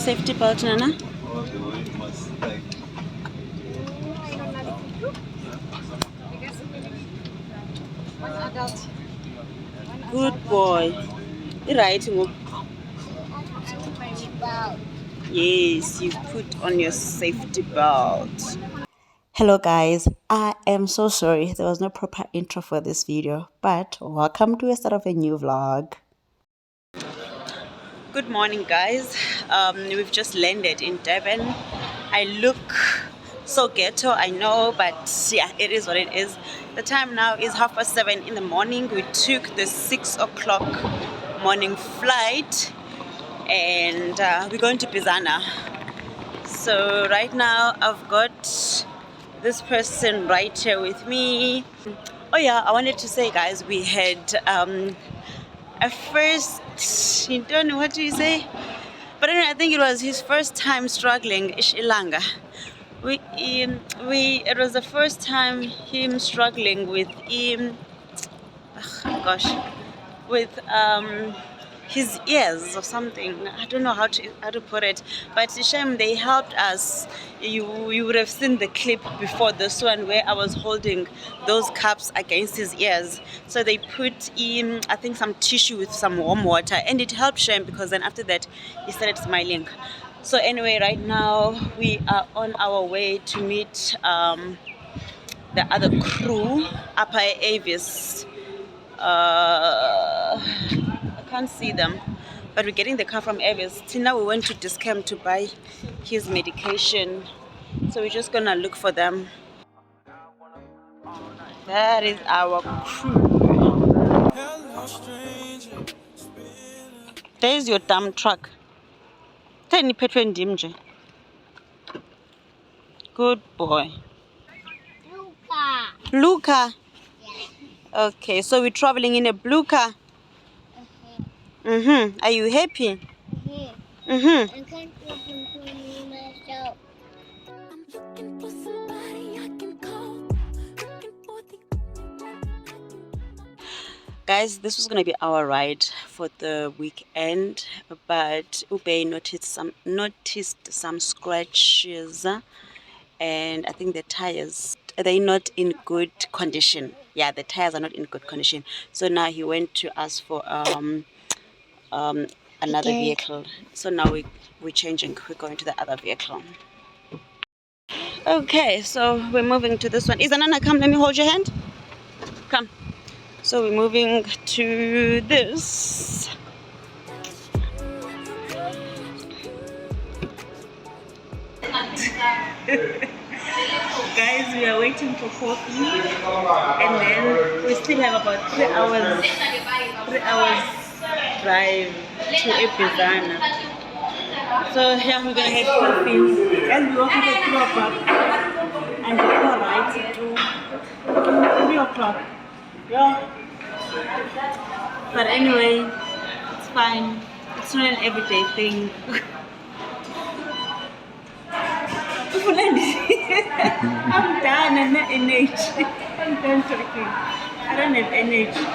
safety belt, Nana? One adult. Good boy. Right. Yes, you put on your safety belt. Hello guys, I am so sorry there was no proper intro for this video, but welcome to a start of a new vlog. Good morning guys. We've just landed in Devon. I look so ghetto, I know, but yeah, it is what it is. The time now is 7:30 in the morning. We took the 6 o'clock morning flight and we're going to Bizana. So right now I've got this person right here with me. Oh yeah, I wanted to say guys, we had a first, you don't know what do you say, but anyway, I think it was his first time struggling Ishilanga. It was the first time him struggling with with his ears or something. I don't know how to put it, but it's a shame they helped us. You would have seen the clip before this one where I was holding those cups against his ears. So they put in, I think, some tissue with some warm water, and it helped Shem because then after that he started smiling. So anyway, right now we are on our way to meet the other crew up at Avis. I can't see them, but we're getting the car from Avis. Tina, we went to Discount to buy his medication, so we're just gonna look for them. That is our crew. There's your dump truck. Tiny Petron Dimje. Good boy. Luca. Okay, so we're traveling in a blue car. Are you happy? I can't open myself. Guys, this was gonna be our ride for the weekend, but Ube noticed some scratches, and I think the tires, they're not in good condition. Yeah, the tires are not in good condition. So now he went to ask for another vehicle. So now we're changing. We're going to the other vehicle. Okay, so we're moving to this one. Izanana, come, let me hold your hand. Come. So we're moving to this. Guys, we are waiting for coffee, and then we still have about 3 hours drive to Epizana. So yeah, we're gonna have coffee. Guys, we woke up at 3 o'clock and the car right to 3 o'clock. Yeah. But anyway, it's fine. It's not an everyday thing. I'm done and not energy. I'm done talking. I don't have energy.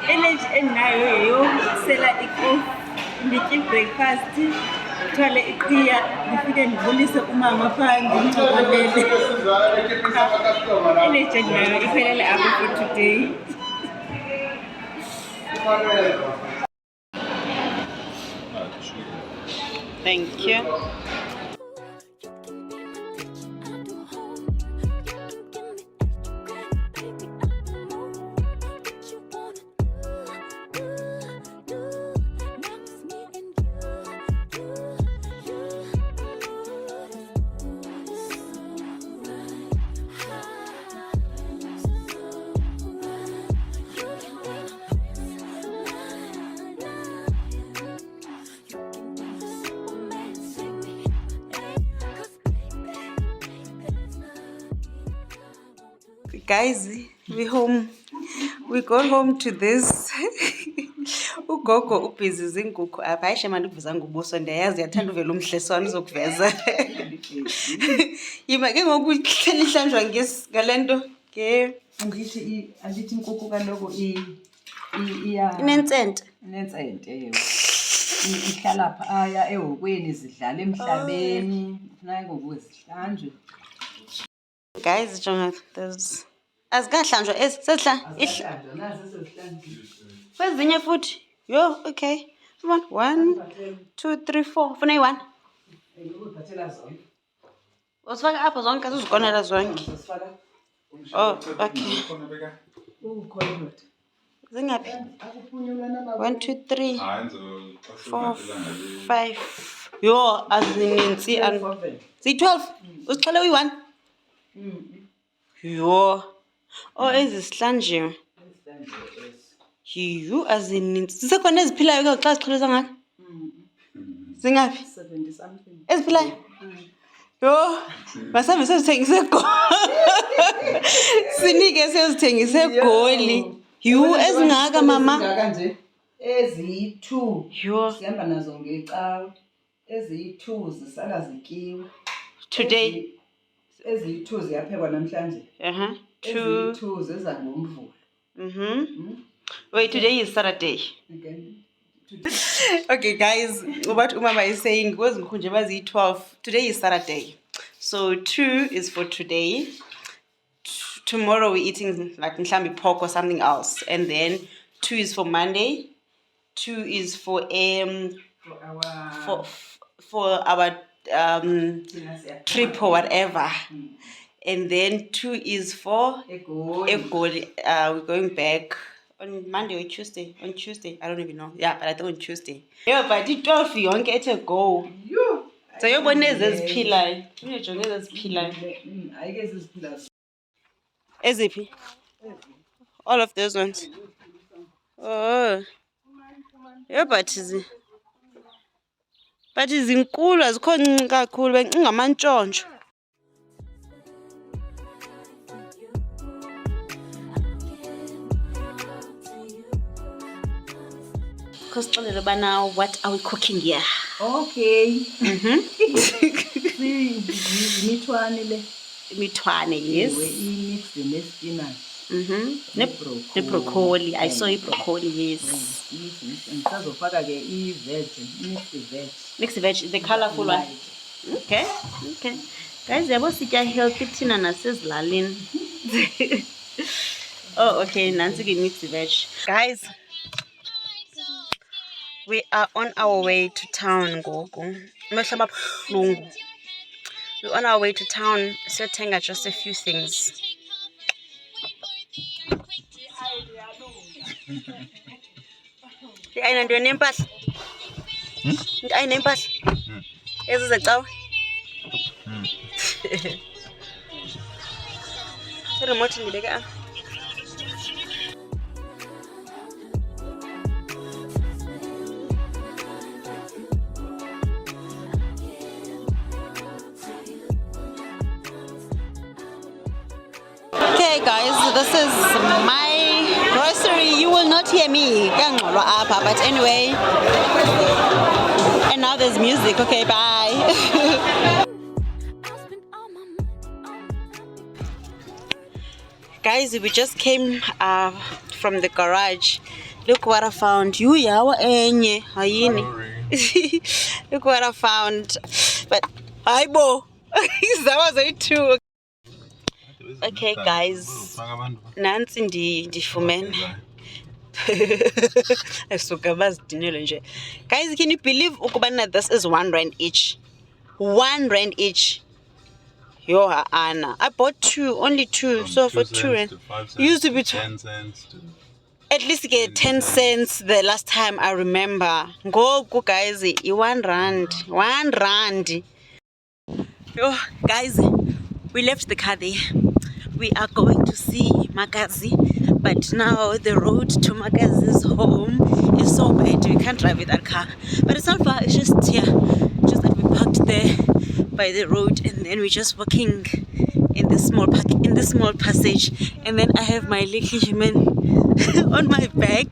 Energy and now you sell it off. Making breakfast. Thwale iqhiya ngifike ngibonise umama phandle ngicobelele. Energy nayo iphelele apha for today. Thank you. Guys, we home. We got home to this. Ugogo ubhizi zinkukhu apha. Ayishe manje ukuveza ngobuso ndiyazi uyathanda uvela umhleswana uzokuveza. Yima ke ngokuhleli ihlanjwa ngalento ke ngithi inkukhu kaloko inentsente. Inentsente yebo. ihlala phaya ehokweni zidlala emhlabeni funeka ngoku zihlanjwe. Guys, jonga, there's azikahlanjwa Azihlanjwa nazi sezihlanjiwe. kwezinye futhi yo okay come on 1 2 3 4 funa iyi-1 Ukuziphathela zonke. uzifaka apho zonke azizikonela zonke Sifaka oh okay ukhona. zingaphi Akuphunyulwa nama 1 2 3 4 5 yo azinintsi ziyi-12 uzixhele uyi-1 yo oh ezisihlanjiwe yiyo azinintsi zisekhona eziphilayo ke xa zixhele zangaka zingaphi 70 something. eziphilayo yo masambe sezithengise sinike sezithengise goli yu ezingaka mama ezingaka nje ezi-2 yo sihamba nazo ngecawe ezi-2 zisala zityiwe today ezi-2 ziyaphekwa namhlanje 2 ezi-2 ziza ngomvulo. wait today is Saturday Okay. okay guys what umama is saying kwezi nje baziyi-12 today is Saturday so 2 is for today. Tomorrow we're eating like mhlambi pork or something else and then 2 is for Monday 2 is for our trip or whatever and then 2 is for Egoli. We're going back on Monday or Tuesday. On Tuesday, I don't even know. Yeah, but I think on Tuesday. Yeah, but it 12 yonke ethe go. So yobona eziphilayo. Unejonge eziphilayo. Ayike ziziphilayo. Eziphi? All of those ones. Oh. Yeah, but izinkulu azikho ncinci kakhulu bencingamantshontsho. Kusixelele bana what are we cooking here? Okay. Imithwane le. Imithwane, yes. I-mixed nespinach. Broccoli. I saw broccoli, yes. Ngisazofaka ke i-veg, mixed veg. Mixed veg, the colorful one. Okay. Guys, yabo sitya healthy thina nasezilalini. Oh, okay, nansi ke mixed veg. Guys, we are on our way to town ngoku. We're on our way to town, siyothenga just a few things. Ayinanto nempahla. Ayinempahla. Ezizecawe. Remote ndibeke apha. Okay guys, this is my grocery. You will not hear me, but anyway. And now there's music. Okay, bye. Guys, we just came from the garage. Look what I found. You yawa enye hayini. Look what I found. But aibo. That was it too. Okay guys, nansi ndifumene. Esuka bazidinele nje. Guys, can you believe ukubana this is 1 rand each? 1 rand each. Yo Anna, I bought 2, only 2. So for 2 rand, used to be 10 cents. At least get 10 cents the last time I remember. Ngoku guys, 1 rand. 1 rand. Yo guys, we left the car there. We are going to see Makazi, but now the road to Makazi's home is so bad. We can't drive with that car. But it's not far. It's just here. Just that we parked there by the road, and then we're just walking in this small passage. And then I have my little human on my back.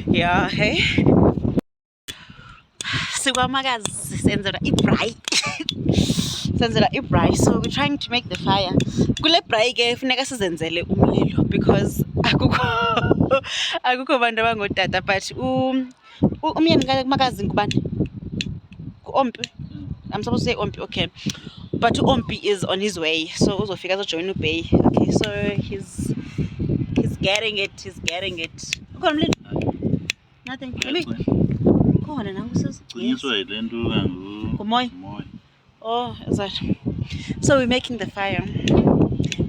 Yeah, hey. Siwa Makazi senzela ibrai. So we're trying to make the fire. Kule braai ke funeka sizenzele umlilo because akukho bantu abangotata, but Umyeni makazi ngubani? Ompi. I'm supposed to say Ompi, okay. But Ompi is on his way, so uzofika join Ubay. Okay, so he's getting it. He's getting it. Nothing. Let me. Go on now. Yes. Oh, is that? So we're making the fire.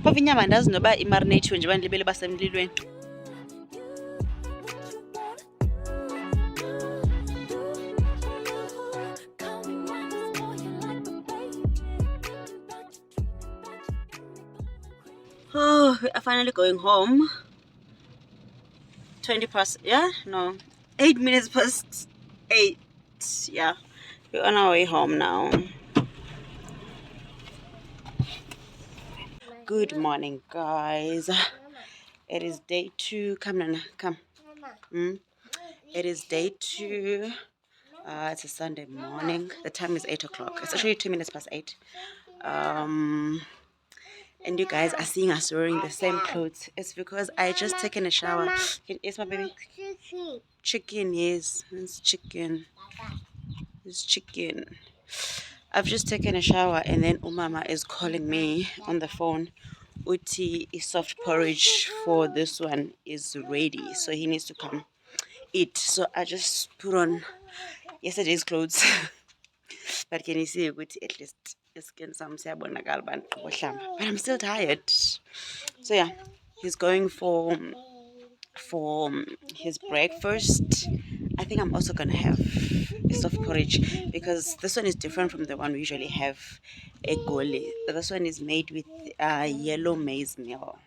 Phofu inyama andazi noba imarinate nje bandilibele basemlilweni. Oh, we are finally going home. 20 past, yeah? No. 8 minutes past 8. Yeah. We're on our way home now. Good morning, guys. It is day 2. Come, Nana, come. It is day 2. It's a Sunday morning. The time is 8 o'clock. It's actually 2 minutes past 8. And you guys are seeing us wearing the same clothes. It's because I just taken a shower. Yes, my baby. Chicken, yes. It's chicken. It's chicken. I've just taken a shower and then Umama is calling me on the phone. Uti is soft porridge for this one is ready, so he needs to come eat. So I just put on yesterday's clothes. But can you see Uti at least skin some but I'm still tired. So yeah, he's going for his breakfast. I think I'm also gonna have a soft porridge because this one is different from the one we usually have, a goli. This one is made with yellow maize meal.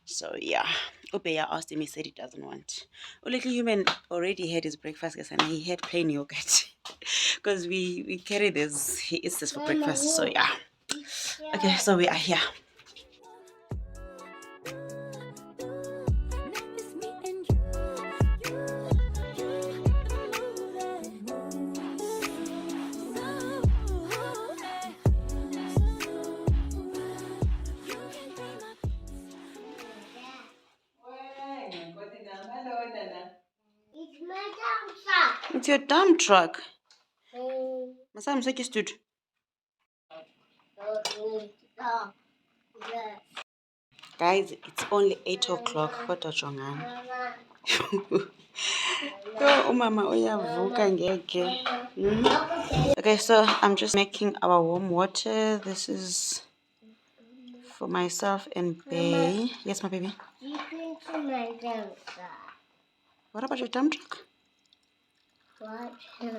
So yeah, Obeya asked him, he said he doesn't want. Little human already had his breakfast, guys, and he had plain yogurt because we carry this. He eats this for breakfast. So yeah. Okay, so we are here. It's my dump truck. It's your dump truck. Masam Seki stood. Guys, it's only 8 o'clock. What a jongan. Umama uyavuka ngeke. Okay, so I'm just making our warm water. This is for myself and Bay. Yes, my baby. You can see my dump truck. What about your dump truck? What? You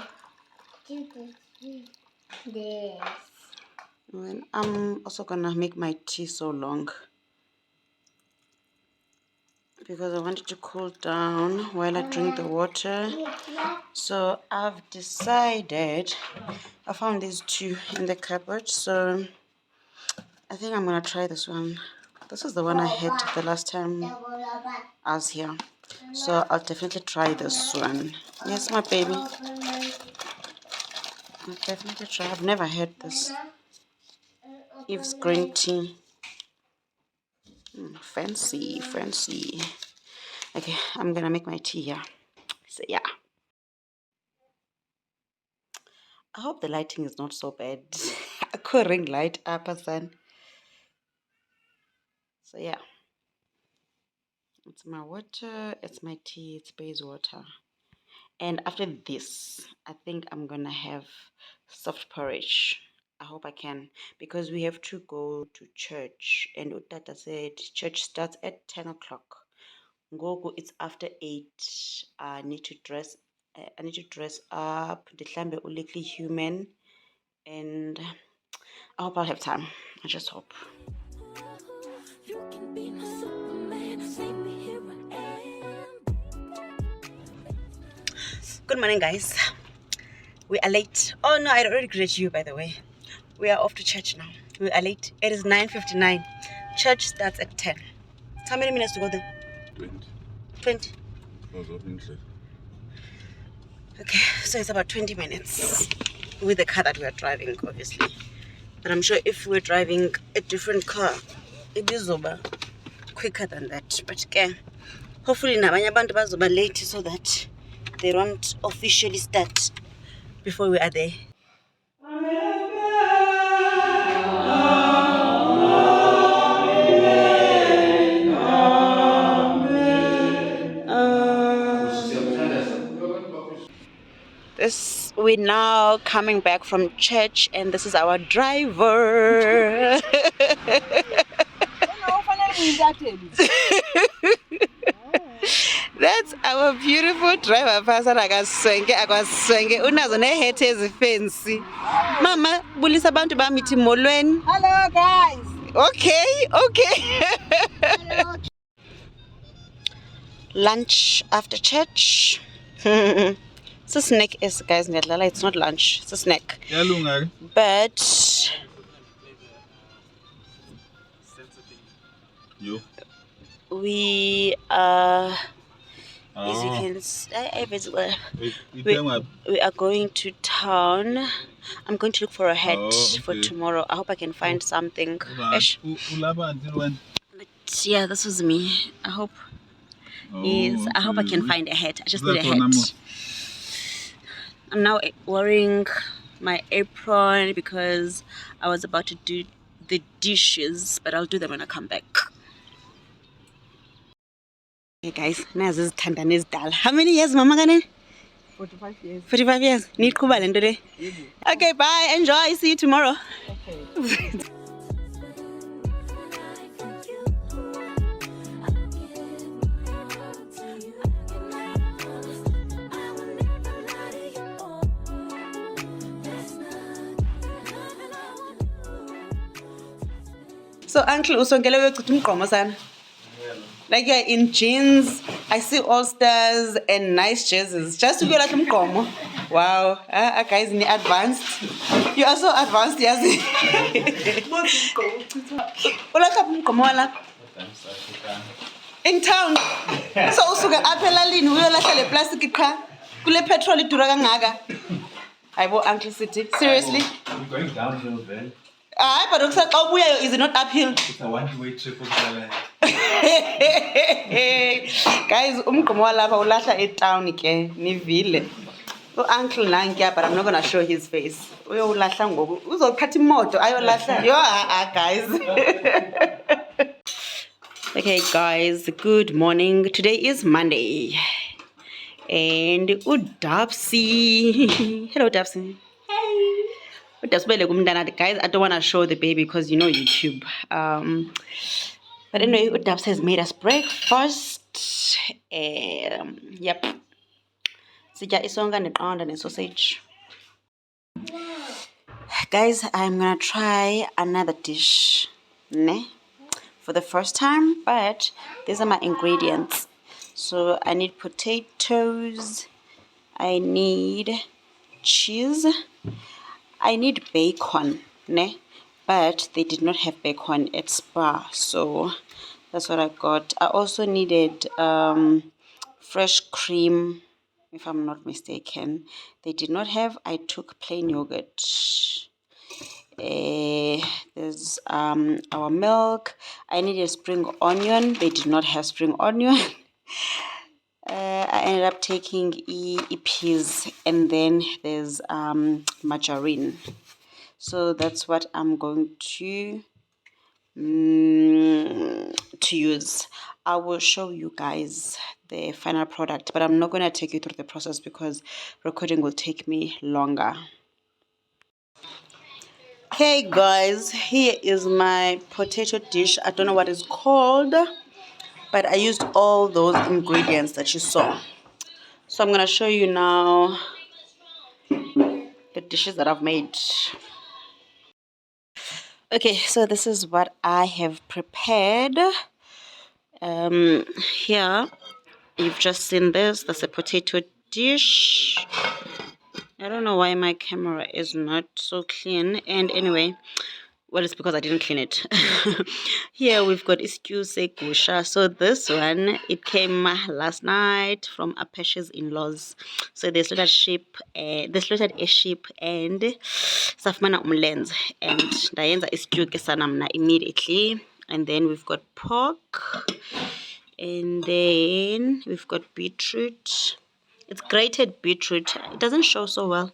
can see this. Well, I'm also gonna make my tea so long because I want it to cool down while I drink the water. So I've decided, I found these 2 in the cupboard, so I think I'm gonna try this one. This is the one I had the last time I was here, so I'll definitely try this one. Yes, my baby. I'll definitely try. I've never had this Eve's green tea. Fancy. Okay, I'm gonna make my tea here. So yeah, I hope the lighting is not so bad. I could ring light up, son. So yeah, it's my water, it's my tea, it's Bay's water. And after this, I think I'm gonna have soft porridge. I hope I can, because we have to go to church, and Utata said church starts at 10 o'clock. Ngoku it's after 8. I need to dress up, ndihlambe ulikli human, and I hope I'll have time. I just hope. Good morning, guys. We are late. Oh no, I already greeted you, by the way. We are off to church now. We are late. It is 9:59. Church starts at 10. How many minutes to go there? 20. Okay, so it's about 20 minutes with the car that we are driving, obviously. But I'm sure if we're driving a different car, it is over quicker than that. But okay, hopefully nabanye abantu bazoba late so that they don't officially start before we are there. This we're now coming back from church, and this is our driver. That's our beautiful driver. Pastor akaswenge unazo nehete ezifensi. Mama, bulisa abantu bamithi molweni. Hello guys. Okay. Hello. Lunch after church. It's a snack, yes, guys. It's not lunch. It's a snack. But we as you can we are going to town. I'm going to look for a hat for tomorrow. I hope I can find something. But yeah, this was me. I hope I hope I can find a hat. I just need a hat. I'm now wearing my apron because I was about to do the dishes, but I'll do them when I come back. Hey guys, nazi izithandana ezidala. How many years mama kane? 45 years. 45 years. Need kuba le nto le. Okay, bye. Enjoy. See you tomorrow. Okay. So uncle usongele wechitha umgqomo sana. Like you're in jeans, I see all stars and nice jerseys. Just to go like umgqomo. Wow, guys, in advanced. You are so advanced, yes. In town. So usuka apha elalini uyolahla le plastic qha. Kule petrol idura kangaka. Hayibo Uncle City. Seriously? We're going downhill then. But is it not uphill? It's a one-way trip of Guys, umgqomo walapha ulahla etown ke nivile. Uncle nankiya, but I'm not gonna show his face. Uyolahla ngoku. Uzophatha imoto ayolahla. Guys. Okay, guys, good morning. Today is Monday. And Udapsi. Hello, Dapsi. Guys, I don't want to show the baby because you know YouTube. But anyway, Udapsi has made us breakfast. Yep. Sija isonga neqanda and sausage. Guys, I'm gonna try another dish. Ne? For the first time, but these are my ingredients. So I need potatoes, I need cheese, I need bacon, ne? But they did not have bacon at Spa, so that's what I got. I also needed fresh cream, if I'm not mistaken. They did not have. I took plain yogurt. There's our milk. I needed spring onion. They did not have spring onion. I ended up taking peas, and then there's margarine. So that's what I'm going to use. I will show you guys the final product, but I'm not going to take you through the process because recording will take me longer. Hey guys, here is my potato dish. I don't know what it's called, but I used all those ingredients that you saw. So I'm going to show you now the dishes that I've made. Okay, so this is what I have prepared. Here, you've just seen this. That's a potato dish. I don't know why my camera is not so clean. And anyway, well, it's because I didn't clean it. Here we've got Xhosa. So this one, it came last night from Apesha's in-laws. So they slaughtered a sheep and safmana umlenze. And ndayenza Xhosa namna immediately. And then we've got pork. And then we've got beetroot. It's grated beetroot. It doesn't show so well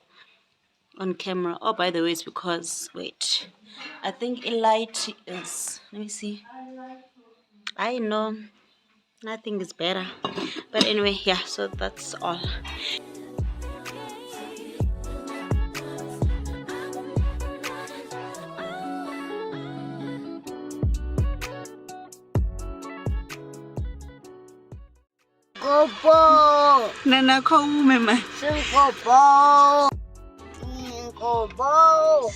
on camera. Oh, by the way, it's because, wait, I think a light is, let me see. I know, nothing is better. But anyway, yeah, so that's all. Go ball. Nana mama. Go ball. Go ball.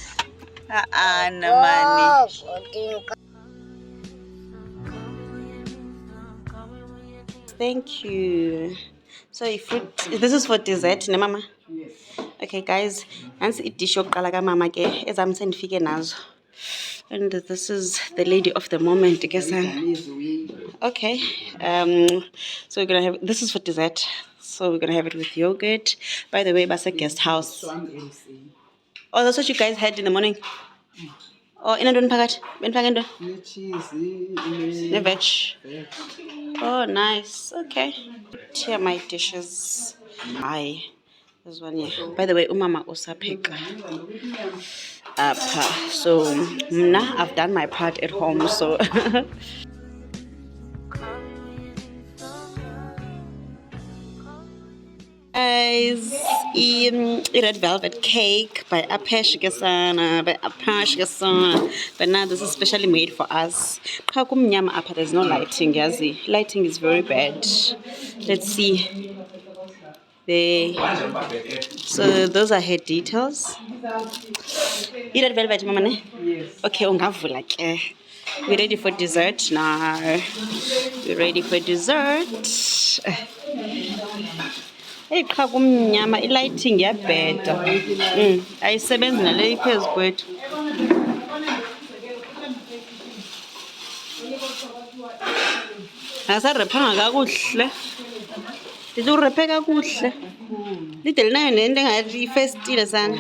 Namani. Thank you. So if fruit, this is for dessert, ne mama? Yes. Okay guys, nansi idish yokuqala kamama ke ezami sendifike nazo. And this is the lady of the moment, ke sana. Okay. So we're gonna have, this is for dessert. So we're gonna have it with yogurt. By the way, that's a guest house. Oh, that's what you guys had in the morning. Oh, in a don packet. Cheese. The veg. Oh, nice. Okay. Here are my dishes. This one here. By the way, umama usapheka apha. So, mna, I've done my part at home. So. Guys, red velvet cake by Apesh Gasana, by Apash Gasana. But now this is specially made for us. There's no lighting, Yazi. Lighting is very bad. Let's see. So those are her details. Red velvet, mama. Yes. Okay, ungavula ke. We're ready for dessert now. We're ready for dessert. Hey, cha kumnyama ilighting yabheda. Ayisebenzi nale iphezu kwethu. Asarephanga kakuhle. Lithi urephe kakuhle. Lide linayo nento engathi ifestile sana.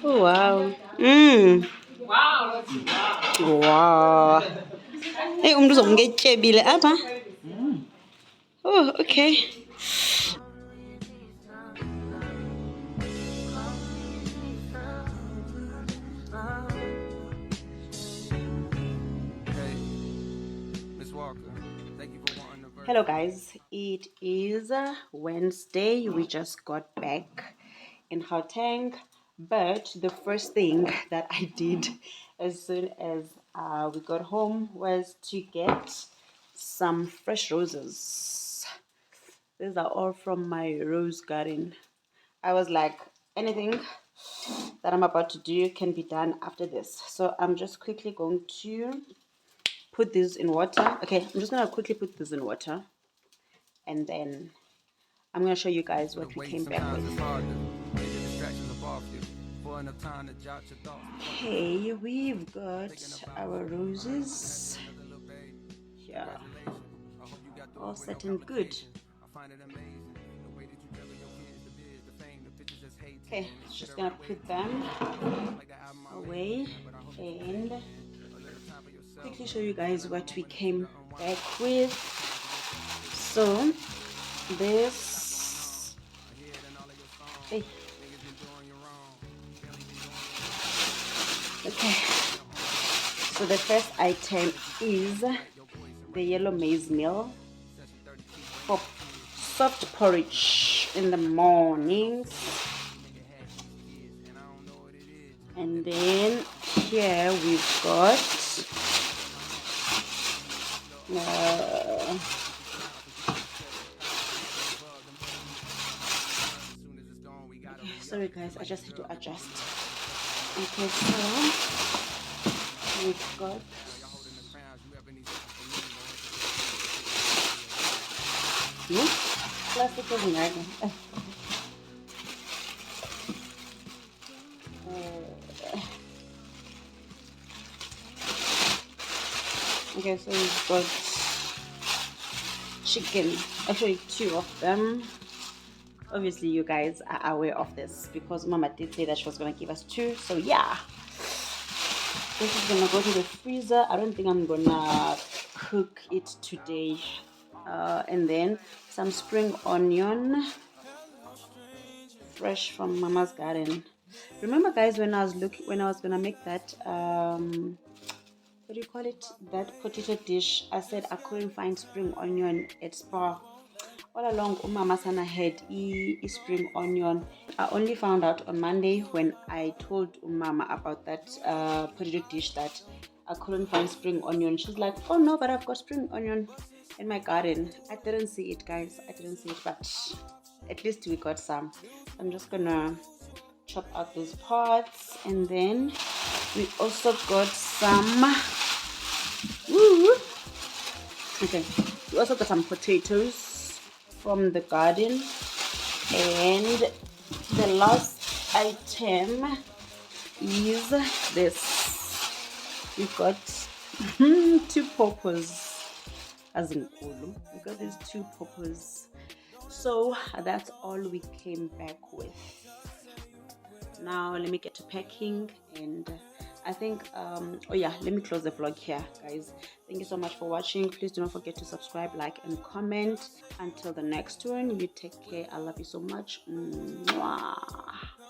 Oh wow. Wow. Hey, umuntu uzomuke etyebile apha. Oh, okay. Hello guys, it is Wednesday. We just got back in Gauteng, but the first thing that I did as soon as we got home was to get some fresh roses. These are all from my rose garden. I was like, anything that I'm about to do can be done after this. So I'm just quickly going to put this in water. Okay, I'm just gonna quickly put this in water, and then I'm gonna show you guys what we came back with. Okay, we've got our roses here, all set and good. Okay, just gonna put them away and quickly show you guys what we came back with. So this, hey. Okay, so the first item is the yellow maize meal for soft porridge in the mornings. And then here we've got okay, sorry guys, I just had to adjust. Okay, so we've got plastic is nice. Okay, so we've got chicken, actually 2 of them. Obviously you guys are aware of this because mama did say that she was going to give us 2. So yeah, this is going to go to the freezer. I don't think I'm going to cook it today. And then some spring onion, fresh from Mama's garden. Remember, guys, when I was gonna make that what do you call it? That potato dish. I said I couldn't find spring onion at Spar. All along, Mama Sana had spring onion. I only found out on Monday when I told Mama about that potato dish that I couldn't find spring onion. She's like, "Oh no, but I've got spring onion in my garden." I didn't see it, guys. I didn't see it, but at least we got some. I'm just gonna chop out those parts, and then we also got some. Woo! Okay, we also got some potatoes from the garden, and the last item is this. We got two poppers, as in Ulu. We got these two poppers. So that's all we came back with. Now let me get to packing, and I think oh yeah, let me close the vlog here, guys. Thank you so much for watching. Please do not forget to subscribe, like, and comment. Until the next one, you take care. I love you so much. Mwah.